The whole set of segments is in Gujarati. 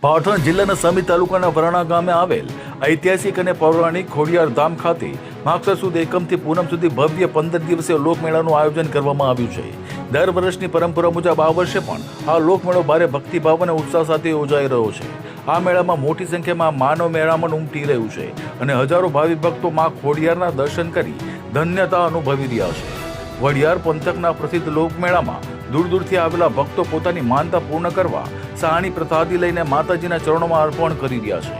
પાટણ જિલ્લાના સમી તાલુકાના વરાણા ગામે આવેલ ઐતિહાસિક અને પૌરાણિક ખોડિયાર ધામ ખાતે માગસર સુદ એકમથી પૂનમ સુધી ભવ્ય 15 દિવસીય લોકમેળાનું આયોજન કરવામાં આવ્યું છે। દર વર્ષની પરંપરા મુજબ આ વર્ષે પણ આ લોકમેળો ભારે ભક્તિભાવ અને ઉત્સાહ સાથે યોજાઈ રહ્યો છે। આ મેળામાં મોટી સંખ્યામાં માનવ મેળામણ ઉમટી રહ્યું છે અને હજારો ભાવિ ભક્તો માં ખોડિયારના દર્શન કરી ધન્યતા અનુભવી રહ્યા છે। વડિયાર પંથકના પ્રસિદ્ધ લોકમેળામાં दूर दूर थी आवेला भक्तो पोतानी मानता पूर्ण करवा सहानी प्रसादी लईने माताजीना चरणों में अर्पण करी रह्या छे।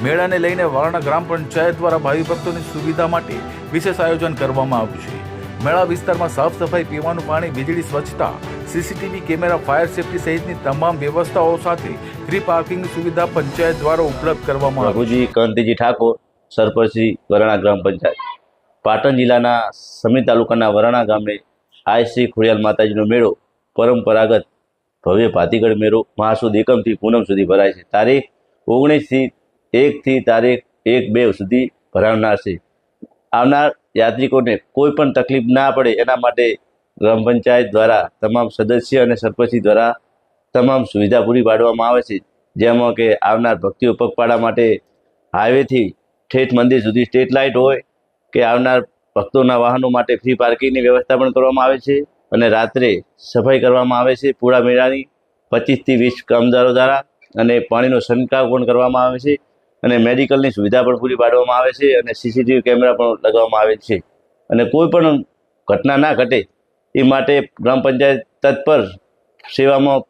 मेळाने लईने वारणा ग्राम पंचायत द्वारा भावी भक्तोनी सुविधा माटे विशेष आयोजन करवामां आव्युं छे। मेळा विस्तारमां साफ सफाई, पीवानुं पाणी, वीजળી स्वच्छता, सीसीटीवी कैमरा, फायर सेफ्टी सहितनी तमाम व्यवस्थाओं साथे फ्री पार्किंगनी सुविधा पंचायत द्वारा उपलब्ध करवामां आवी प्रभुजी कांतिजी ठाकोर, सरपंच वराणा ग्राम पंचायत, पाटण जिल्लाना समी तालुकाना वराणा गामे आज श्री खोडियार माताजीनो मेळो परंपरागत भव्य भातीगढ़ मेळो महासुद एकम थी पूनम सुधी भराय छे। तारीख 19 थी 1 थी तारीख 1-2 सुधी भरावनार छे। आवनार यात्रिकोने कोईपण तकलीफ ना पड़े एना माटे ग्राम पंचायत द्वारा तमाम सदस्य और सरपंच द्वारा तमाम सुविधा पूरी पाडवामां आवे छे। जेमां के आवनार भक्तिओ पगपाळा माटे हाईवे थी ठेठ मंदिर सुधी स्ट्रीट लाइट होय के आवनार भक्तोना वाहनों माटे फ्री पार्किंगनी व्यवस्था पण करवामां आवे छे અને રાત્રે સફાઈ કરવામાં આવે છે। પૂરા મેળાની 25 થી 20 કામદારો દ્વારા અને પાણીનો છંટકાવ પણ કરવામાં આવે છે અને મેડિકલની સુવિધા પણ પૂરી પાડવામાં આવે છે અને સીસીટીવી કેમેરા પણ લગાવવામાં આવે છે અને કોઈ પણ ઘટના ના ઘટે એ માટે ગ્રામ પંચાયત તત્પર સેવામાં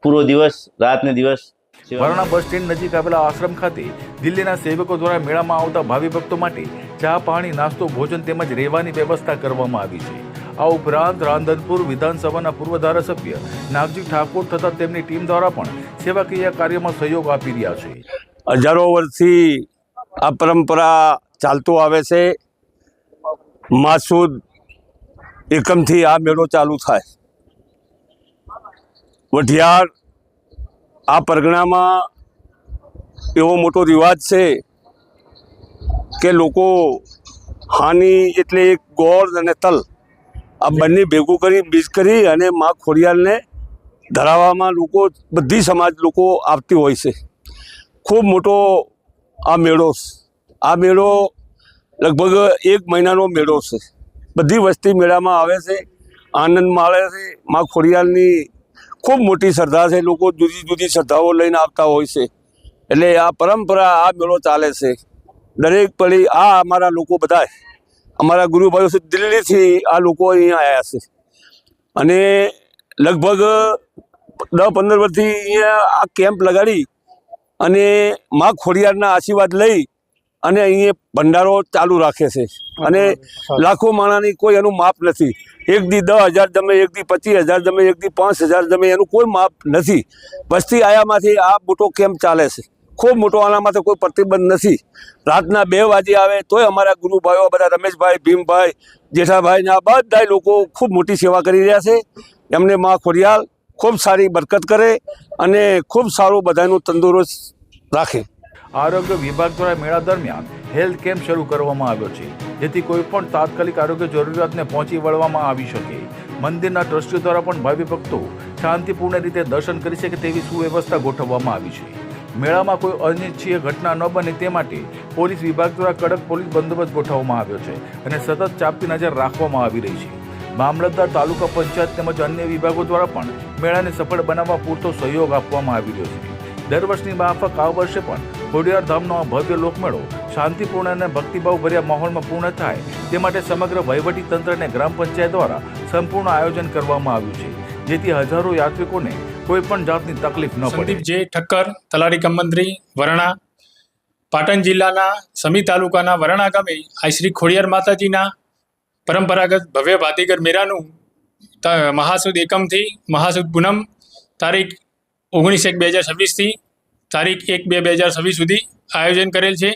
પૂરો દિવસ રાત ને દિવસ। વરાણા બસ સ્ટેન્ડ નજીક આવેલા આશ્રમ ખાતે દિલ્હીના સેવકો દ્વારા મેળામાં આવતા ભાવિ ભક્તો માટે ચા, પાણી, નાસ્તો, ભોજન તેમજ રહેવાની વ્યવસ્થા કરવામાં આવી છે। આ ઉપરાંત રાંધનપુર વિધાનસભાના પૂર્વ ધારાસભ્ય નાગજી ઠાકોર તથા તેમની ટીમ દ્વારા પણ સેવાકીય કાર્યમાં સહયોગ આપી રહ્યા છે। હજારો વર્ષથી આ પરંપરા ચાલતો આવે છે। માસુદ એકમથી આ મેળો ચાલુ થાય। વઢિયાર આ પરગણામાં એવો મોટો રિવાજ છે કે લોકો હાની એટલે એક ગોળ અને તલ આ બંને ભેગું કરી બીજ કરી અને માં ખોડિયારને ધરાવવામાં લોકો બધી સમાજ લોકો આવતી હોય છે। ખૂબ મોટો આ મેળો છે। આ મેળો લગભગ 1 મહિનાનો મેળો છે। બધી વસ્તી મેળામાં આવે છે, આનંદ માણે છે। માં ખોડિયારની ખૂબ મોટી શ્રદ્ધા છે। લોકો જુદી જુદી શ્રદ્ધાઓ લઈને આવતા હોય છે। એટલે આ પરંપરા આ મેળો ચાલે છે। દરેક પડી આ અમારા લોકો બધા અમારા ગુરુભાઈઓ છે દિલ્હીથી આ લોકો અહીંયા આવ્યા છે અને લગભગ 10-15 વર્ષથી અહીંયા આ કેમ્પ લગાડી અને માં ખોડિયારના આશીર્વાદ લઈ અને અહીંયા ભંડારો ચાલુ રાખે છે અને લાખો માણસની કોઈ એનું માપ નથી। એક દી 10,000 જમે, એક દી 25,000 જમે, એક દી 5,000 જમે, એનું કોઈ માપ નથી। વસ્તી આયામાંથી આ મોટો કેમ્પ ચાલે છે। ખૂબ મોટો આના માટે કોઈ પ્રતિબંધ નથી। રાતના 2 વાગે આવે તોય અમારા ગુરુભાઈઓ બધા રમેશભાઈ, ભીમભાઈ, જેઠાભાઈ ને આ બધા લોકો ખૂબ મોટી સેવા કરી રહ્યા છે। એમને માં ખોડિયાર ખૂબ સારી બરકત કરે અને ખૂબ સારું બધાનું તંદુરસ્ત રાખે। આરોગ્ય વિભાગ દ્વારા મેળા દરમિયાન હેલ્થ કેમ્પ શરૂ કરવામાં આવ્યો છે જેથી કોઈ પણ તાત્કાલિક આરોગ્ય જરૂરિયાતને પહોંચી વળવામાં આવી શકે। મંદિરના ટ્રસ્ટીઓ દ્વારા પણ ભાવિ ભક્તો શાંતિપૂર્ણ રીતે દર્શન કરી શકે તેવી સુવ્યવસ્થા ગોઠવવામાં આવી છે। મેળામાં કોઈ અનિચ્છનીય ઘટના ન બને તે માટે પોલીસ વિભાગ દ્વારા કડક પોલીસ બંદોબસ્ત ગોઠવવામાં આવ્યો છે અને સતત ચાંપતી નજર રાખવામાં આવી રહી છે। મામલતદાર, તાલુકા પંચાયત તેમજ અન્ય વિભાગો દ્વારા પણ મેળાને સફળ બનાવવા પૂરતો સહયોગ આપવામાં આવી રહ્યો છે। દર વર્ષની માફક આ વર્ષે પણ ખોડિયાર ધામનો આ ભવ્ય લોકમેળો શાંતિપૂર્ણ અને ભક્તિભાવ ભર્યા માહોલમાં પૂર્ણ થાય તે માટે સમગ્ર વહીવટી તંત્ર અને ગ્રામ પંચાયત દ્વારા સંપૂર્ણ આયોજન કરવામાં આવ્યું છે જેથી હજારો યાત્રિકોને કોઈ પણ જાતની તકલીફ ન પડે। સંદીપ જે ઠક્કર, તલાટી કમ મંત્રી, વરાણા, પાટણ જિલ્લાના સમી તાલુકાના વરાણા ગામે આ શ્રી ખોડિયાર માતાજીના પરંપરાગત ભવ્ય ભાતીગર મેળાનું મહાસુદ એકમથી મહાસુદ પૂનમ તારીખ 19/1/2026 થી તારીખ 1/2/2026 સુધી આયોજન કરેલ છે।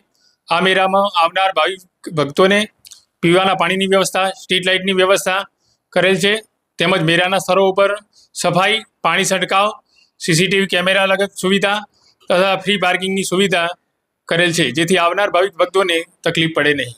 આ મેળામાં આવનાર ભાવિ ભક્તોને પીવાના પાણીની વ્યવસ્થા, સ્ટ્રીટ લાઇટની વ્યવસ્થા કરેલ છે તેમજ મેળાના સ્થળો ઉપર સફાઈ, પાણી છંટકાવ, સીસીટીવી કેમેરા લગત સુવિધા તથા ફ્રી પાર્કિંગની સુવિધા કરેલ છે જેથી આવનાર ભાવિક ભક્તોને તકલીફ પડે નહીં।